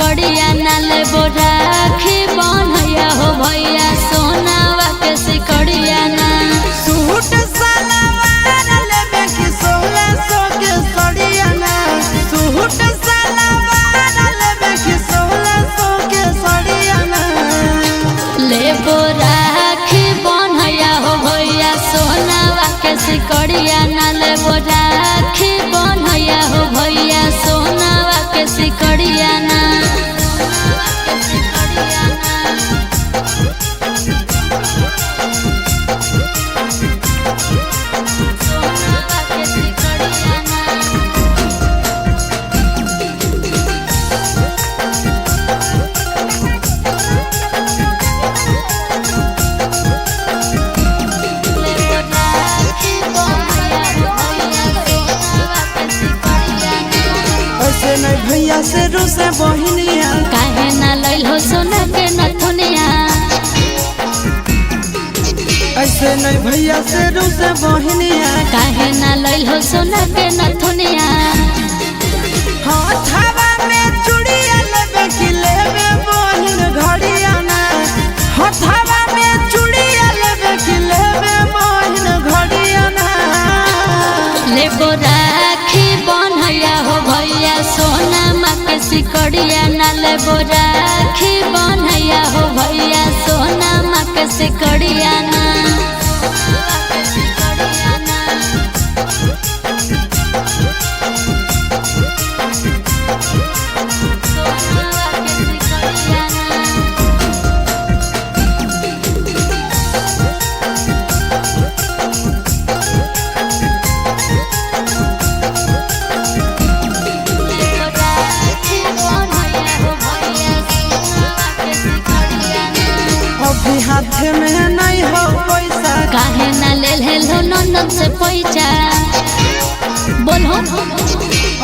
सिकड़िया नाले राखी बनैया हो भैया सोनावा के सिकड़िया ना सूट सलवार लेबे की 1600 के सड़िया ना सूट सलवार लेबे की 1600 के सड़िया ना लेबो राखी बनैया हो भैया सोनावा के सिकड़िया ना लेबो राखी बनैया हो भैया सोनावा के सिकड़िया ना ऐसे नहीं भैया से रूसे बहिनिया काहे ना लइल हो सोना के नथुनिया ऐसे नहीं भैया से रूसे बहिनिया काहे ना लइल हो सोना के नथुनिया हाथवा में चूड़िया लेबे की लेबे बहिन घड़िया ना हाथवा में चूड़िया लेबे की लेबे बहिन घड़िया ना लेबो राखी बनैया हो भैया सोना माँ के सिकड़िया ना लेबो राखी बनैया हो भैया सोना माँ के सिकड़िया ना अभी हाथ में नहीं हो पैसा काहे ना लेल हेलो नंदन से पैसा बोलो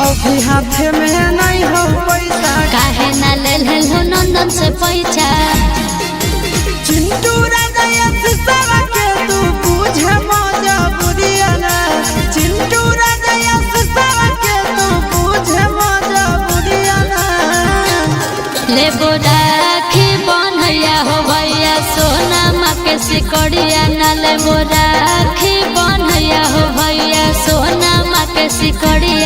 अभी हाथ में नहीं हो पैसा काहे ना लेल हेलो नंदन से पैसा चिंटू राजा सवा के तू बुझे मजा बुदिया ना चिंटू राजा सवा के तू बुझे मजा बुदिया ना लेबो राखी बनैया हो भैया सोना माँ के सिकड़िया ना लेबो राखी बनैया हो भैया सोना माँ के सिकड़िया